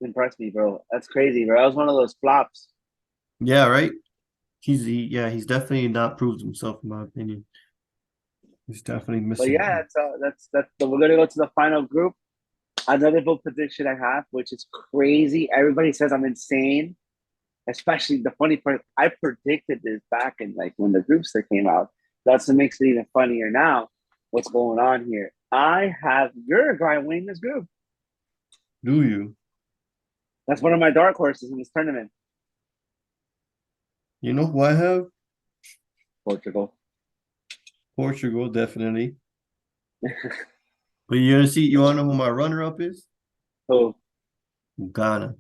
to impress me, bro. That's crazy, bro. That was one of those flops. Yeah, right. He's definitely not proved himself in my opinion. He's definitely But missing. yeah, that's. So we're gonna go to the final group. Another bold prediction I have, which is crazy. Everybody says I'm insane. Especially the funny part, I predicted this back in like when the groups that came out. That's what makes it even funnier now. What's going on here? I have Uruguay winning this group. Do you? That's one of my dark horses in this tournament. You know who I have? Portugal. Portugal, definitely. But you wanna know who my runner-up is? So, Ghana.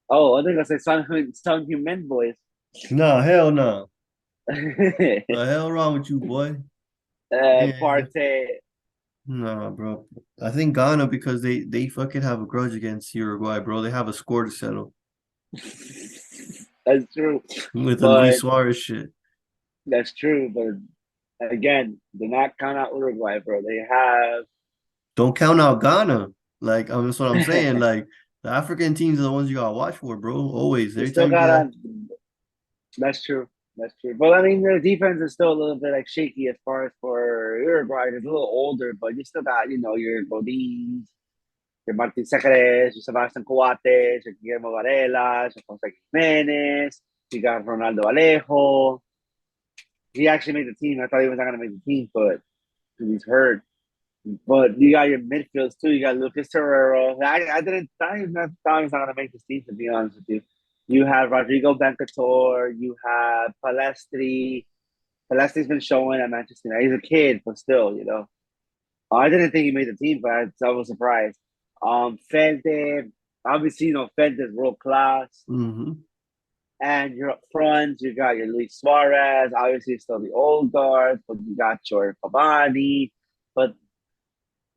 I think I say Sun Heung-min boys. Nah, hell no. The hell wrong with you, boy? And Partey. nah, bro. I think Ghana because they fucking have a grudge against Uruguay, bro. They have a score to settle That's true, with the Luis but Suarez shit. that's true. But again, they're not count out Uruguay, bro. They have. Don't count out Ghana. Like, that's what I'm saying. Like, the African teams are the ones you gotta watch for, bro. Always. You Every still time you got have on. That's true. That's true. But I mean, the defense is still a little bit like shaky as far as for Uruguay. It's a little older, but you still got your Godins, your Martin Secares, your Sebastian Coates, your Guillermo Varela, your Jose Jimenez. You got Ronaldo Alejo. He actually made the team. I thought he was not going to make the team, but because he's hurt. But you got your midfields too. You got Lucas Torreira. I didn't thought he was not going to make this team, to be honest with you. You have Rodrigo Bencatore. You have Palestri. Palestri's been showing at Manchester United. He's a kid, but still, I didn't think he made the team, but I was surprised. Fede, obviously, Fede is world class. Hmm. And you're up front. You got your Luis Suarez, obviously still the old guard, but you got your Cavani. But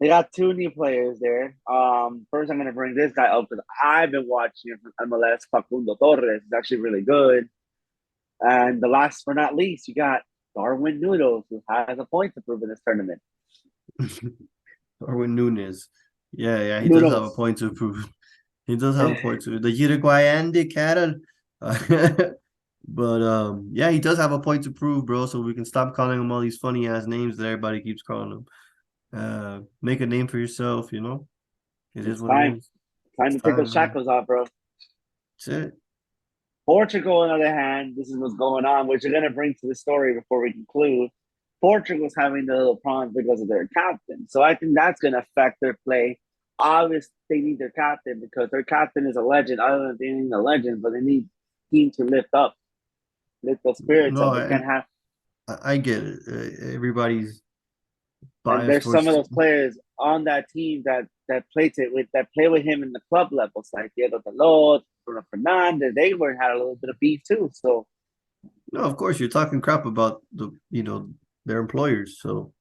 they got two new players there. First I'm gonna bring this guy up because I've been watching from MLS. Facundo Torres is actually really good. And the last but not least, you got Darwin Noodles, who has a point to prove in this tournament. Darwin Nunes. Yeah, yeah, he does have a Noodles. point to prove. He does have a point to the Uruguayan de Carol. But yeah, he does have a point to prove, bro. So we can stop calling him all these funny ass names that everybody keeps calling him. Make a name for yourself, you know? It is It's what it time. is. Time It's to take those time, man. shackles off, bro. That's it. Portugal, on the other hand, this is what's going on, which we're going to bring to the story before we conclude. Portugal's having the little problems because of their captain. So I think that's going to affect their play. Obviously, they need their captain because their captain is a legend. Other than being a legend, but they need team to lift those spirits No, up. They can't have. I get it. Everybody's And biased there's some of towards. those players on that team that play with him in the club levels, like Diego Dalot, Bruno Fernandez. They were had a little bit of beef too. So No, of course you're talking crap about their employers. So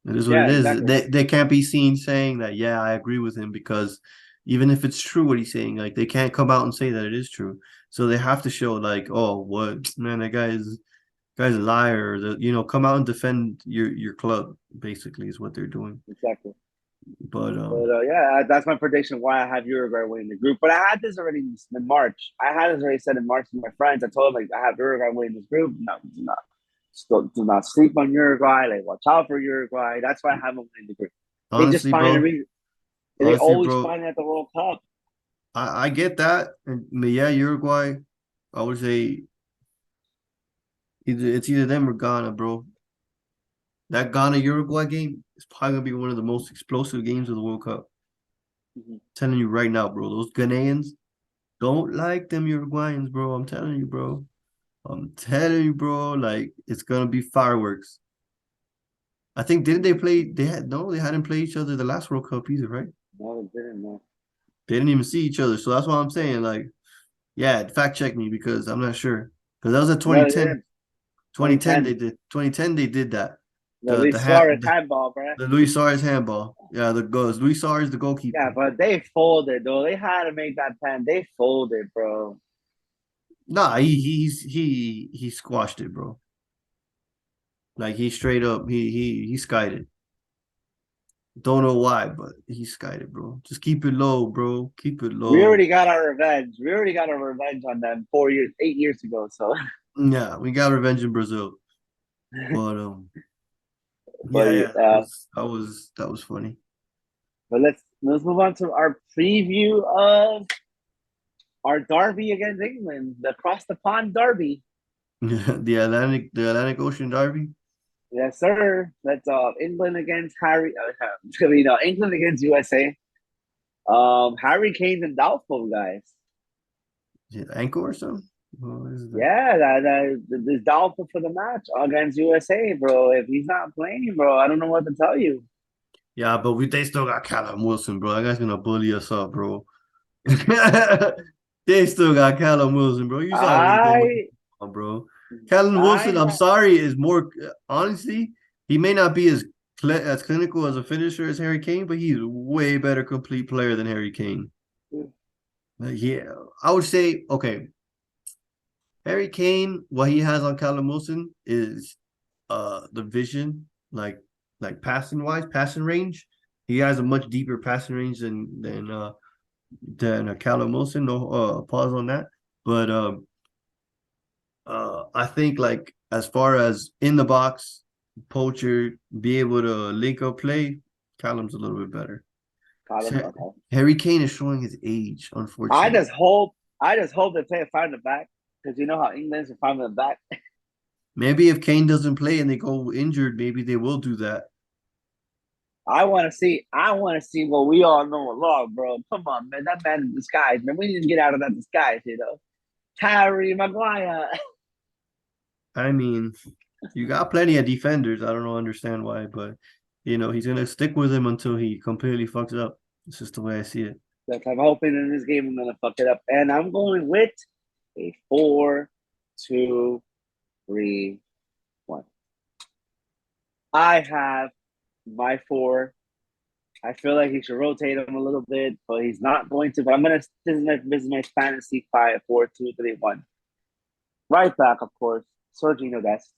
it is what it yeah, is. exactly. They can't be seen saying that, yeah, I agree with him because even if it's true what he's saying, like they can't come out and say that it is true. So they have to show like, oh, what man, that guy's a liar. Come out and defend your club, basically is what they're doing. Exactly. But But yeah, that's my prediction why I have Uruguay winning the group. But I had this already in March. I had this already said in March to my friends. I told them like I have Uruguay winning this group. No, do not. Still, do not sleep on Uruguay. Like watch out for Uruguay. That's why I have them winning the group. They just honestly, find a bro, reason. They honestly, always bro, find it at the World Cup. I get that. But yeah, Uruguay, I would say it's either them or Ghana, bro. That Ghana Uruguay game is probably gonna be one of the most explosive games of the World Cup. Mhm. Telling you right now, bro. Those Ghanaians don't like them Uruguayans, bro. I'm telling you, bro. I'm telling you, bro. Like it's gonna be fireworks. I think didn't they play? They hadn't played each other the last World Cup either, right? No, they didn't. No. They didn't even see each other. So that's why I'm saying, like, yeah, fact check me because I'm not sure. Because that was at No, they 2010. didn't. 2010 they 2010. did. 2010 they did that. The The the Luis hat Suarez handball, bro. the Luis Suarez handball. Yeah, the goes. Luis Suarez the Yeah, goalkeeper. but they folded though. They had to make that pen. They folded, bro. Nah, he squashed it, bro. Like he straight up he skied it. Don't know why, but he skied it, bro. Just keep it low, bro. Keep it We low. already got our revenge. We already got our revenge on them 4 years, 8 years ago. So, Yeah, we got revenge in Brazil. But but yeah, yeah, that was funny. but let's move on to our preview of our derby against England, the across the pond derby. The Atlantic Ocean Derby. Yes, sir. That's England against England against USA. Harry Kane's in doubtful, guys. Is it Anchor or something? What is that? Yeah, that is doubtful for the match against USA, bro. If he's not playing, bro, I don't know what to tell you. Yeah, but they still got Callum Wilson, bro. That guy's gonna bully us up, bro. They still got Callum Wilson, bro. You saw what he's doing with I bro. Callum Wilson, I I'm sorry, is more honestly, he may not be as clinical as a finisher as Harry Kane, but he's a way better complete player than Harry Kane. Like, yeah, I would say okay. Harry Kane, what he has on Callum Wilson is the vision, like passing wise, passing range. He has a much deeper passing range than Callum Wilson. No pause on that. But I think like as far as in the box, poacher, be able to link up play, Callum's a little bit better. Colin, okay. Harry Kane is showing his age, I unfortunately. just hope I just hope they play a five in the back because you know how England's a five in the back. Maybe if Kane doesn't play and they go injured, maybe they will do that. I want to see what we all know along, bro. Come on, man. That man in disguise, man. We need to get out of that disguise, you know. Harry Maguire. I mean, you got plenty of defenders. I don't know, understand why, but he's gonna stick with him until he completely fucks up. It's just the way I see it. Like I'm hoping in this game I'm gonna fuck it up, and I'm going with a 4-2-3-1. I have my four. I feel like he should rotate him a little bit, but he's not going to. But I'm gonna. This is my fantasy 5-4-2-3-1. Right back, of course, Sergio Dest.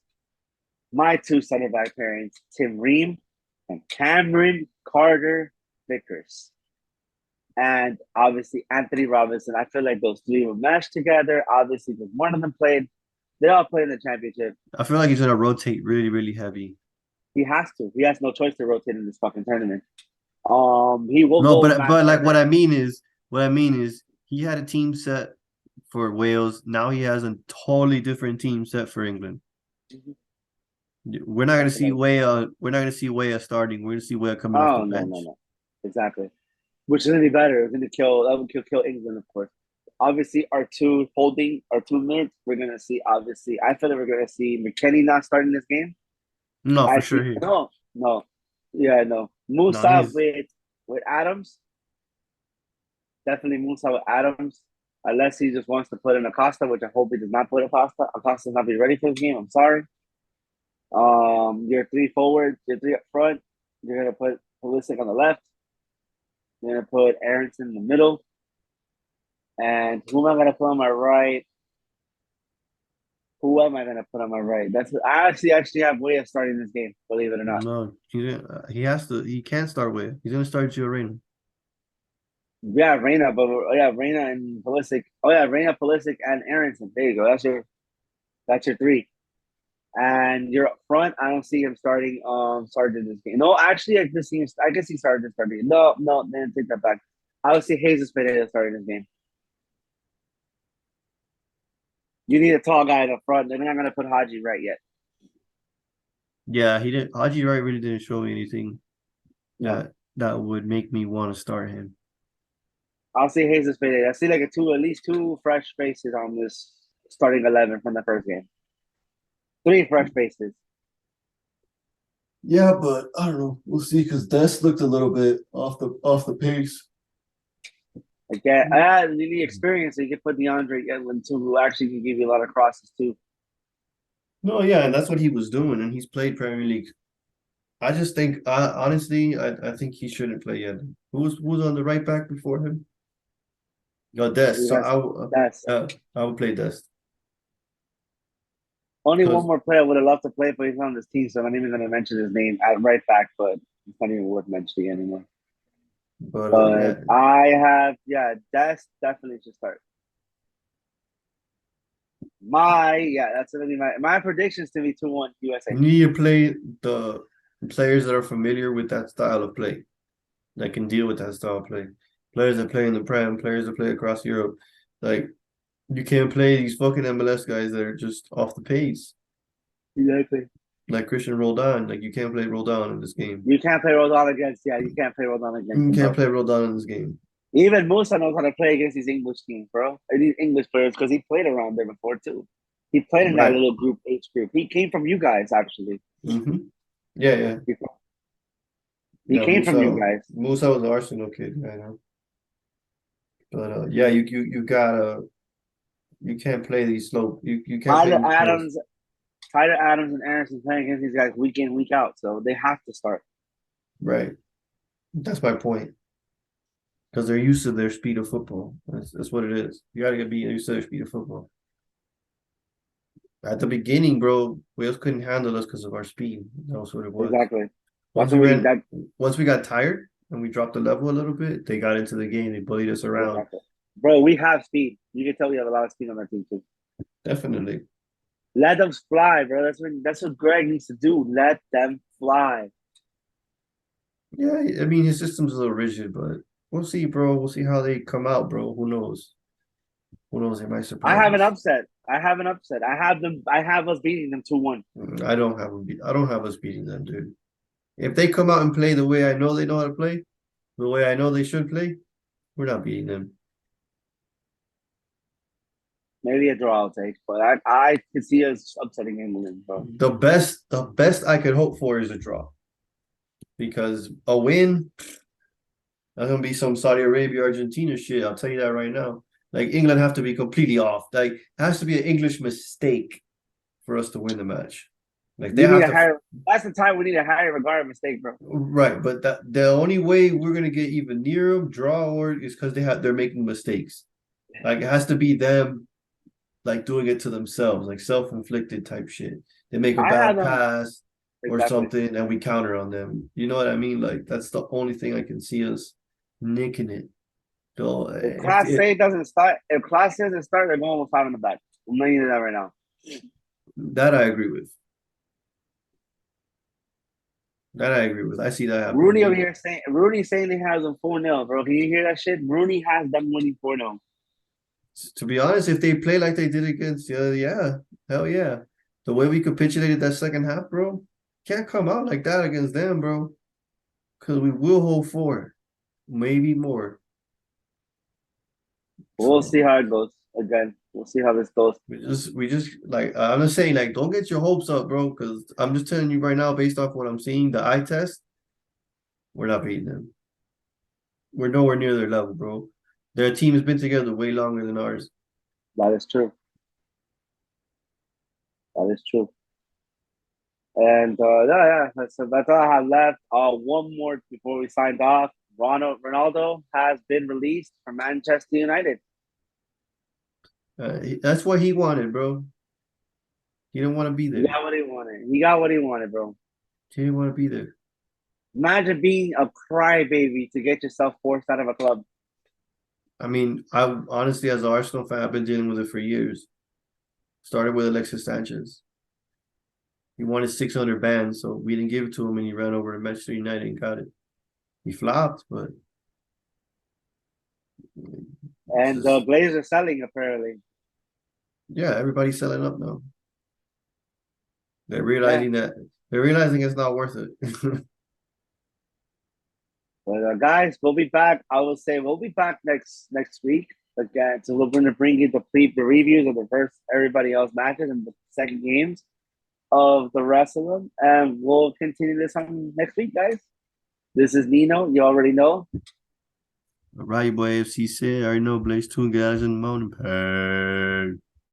My two center back pairings, Tim Ream and Cameron Carter Vickers. And obviously Anthony Robinson. I feel like those three will mesh together. Obviously, because one of them played, they all played in the championship. I feel like he's gonna rotate really, really heavy. He has to. He has no choice to rotate in this fucking tournament. He will No, go but back like center. what I mean is he had a team set for Wales. Now he has a totally different team set for England. Mhm. We're not gonna see Definitely. Weah. We're not gonna see Weah starting. We're gonna see Weah coming off the Oh no, no, bench. no. Exactly. Which is gonna be better. It's gonna kill that would kill England, of course. Obviously, our two mids, we're gonna see obviously. I feel that we're gonna see McKennie not starting this game. No, for I sure. see no, no. Yeah, no. No, Musa he's with Adams. Definitely Musa with Adams. Unless he just wants to put in Acosta, which I hope he does not put Acosta. Acosta's not be ready for this game. I'm sorry. Your three forwards, your three up front. You're gonna put Pulisic on the left. You're gonna put Aronson in the middle. And who am I gonna put on my right? Who am I gonna put on my right? I actually have way of starting this game, believe it or not. no. He has to. He can't start with. He's gonna start Gio Reyna. Yeah, Reina, but yeah, Reina and Pulisic. Oh yeah, Reina, Pulisic, and Aronson. There you go. That's your three. And you're up front. I don't see him starting this game. No, actually, I guess he started this starting. No, no, man, take that back. I would see Jesus Pereira starting this game. You need a tall guy up front. They're not gonna put Haji right yet. Yeah, he didn't. Haji Wright really didn't show me anything No. that would make me want to start him. I'll see Jesus Pereira. I see like at least two fresh faces on this starting 11 from the first game. Three fresh faces. Yeah, but I don't know. We'll see because Dest looked a little bit off the pace. Like yeah, you need experience. So you can put DeAndre Yedlin too, who actually can give you a lot of crosses too. No, yeah, and that's what he was doing, and he's played Premier League. I just think, honestly, I think he shouldn't play yet. Who was on the right back before him? No, Dest. He So has that's I would play Dest only one because, more player I would have loved to play, but he's not on this team, so I'm not even going to mention his name at right back. But it's not even worth mentioning anymore. but But yeah, That's definitely should start. That's gonna be my predictions to be 2-1 USA. you need to play the players that are familiar with that style of play, that can deal with that style of play. Players that play in the Prem, players that play across Europe. Like you can't play these fucking MLS guys that are just off the pace. Exactly. Like Christian Roldan. Like you can't play Roldan in this game. You can't play Rodon against you can't play Rodon against You him, can't bro. play Roldan in this game. Even Musa knows how to play against these English teams, bro. And these English players because he played around there before too. He played in that Right. little group H group. He came from you guys actually. Mm-hmm. Yeah, yeah. He Yeah, came from you Musa. guys. Musa was an Arsenal kid, I know. But yeah, you gotta you can't play these slow. You can't play Tyler these slow. Adams, Tyler Adams and Anderson playing against these guys week in week out, so they have to start. Right. That's my point. Because they're used to their speed of football. That's what it is. You gotta be used to their speed of football. At the beginning, bro, Wales couldn't handle us because of our speed. That was what it was. Exactly. Once That's we what we ran, that once we got tired and we dropped the level a little bit, they got into the game. They bullied us around. exactly. Bro, we have speed. You can tell we have a lot of speed on our team too. Definitely. Let them fly, bro. That's what Greg needs to do. Let them fly. Yeah, I mean his system's a little rigid, but we'll see, bro. We'll see how they come out, bro. Who knows? Who knows? They might I surprise have an us. upset. I have an upset. I have us beating them 2-1. I don't have them. I don't have us beating them, dude. If they come out and play the way I know they know how to play, the way I know they should play, we're not beating them. Maybe a draw I'll take, but I could see us upsetting England, bro. The best I could hope for is a draw because a win, that's gonna be some Saudi Arabia, Argentina shit. I'll tell you that right now. Like England have to be completely off. Like it has to be an English mistake for us to win the match. Like they You need have a to, higher. That's the time we need a higher regard mistake, bro. right? But that the only way we're gonna get even near them, draw or is because they're making mistakes. Like it has to be them like doing it to themselves, like self-inflicted type shit. They make a I had bad them pass or exactly. something and we counter on them. You know what I mean? Like that's the only thing I can see us nicking it. So If if Class it A doesn't start, if Class A doesn't start, they're going with five in the back. I'm letting you know that right now. that I agree with. That I agree with. I see that happening. Rooney over here saying Rooney saying he has them 4-0, bro. Can you hear that shit? Rooney has them winning 4-0. To be honest, if they play like they did against yeah, hell yeah. The way we capitulated that second half, bro, can't come out like that against them, bro. Because we will hold four, maybe more. We'll So see how it goes. Again, we'll see how this goes. we just like I'm just saying, like, don't get your hopes up, bro. Because I'm just telling you right now, based off what I'm seeing, the eye test, we're not beating them. We're nowhere near their level, bro. Their team has been together way longer than ours. That is true. That is true. And yeah, that's all I have left. One more before we signed off. Ronaldo has been released from Manchester United. That's what he wanted, bro. He didn't want to be He there. got what he wanted. He got what he wanted, bro. He didn't want to be there. Imagine being a crybaby to get yourself forced out of a club. I mean, I honestly, as an Arsenal fan, I've been dealing with it for years. Started with Alexis Sanchez. He wanted 600 bands, so we didn't give it to him, and he ran over to Manchester United and got it. He flopped, but it's And the just Glazers are selling apparently. yeah, everybody's selling up now. They're Yeah. realizing that they're realizing it's not worth it. But guys, we'll be back. I will say we'll be back next week again. So we're going to bring you the reviews of the first everybody else matches and the second games of the rest of them, and we'll continue this on next week, guys. This is Nino. You already know. Right, boy, FCC, I know Blaze 2 guys in the mountain pack.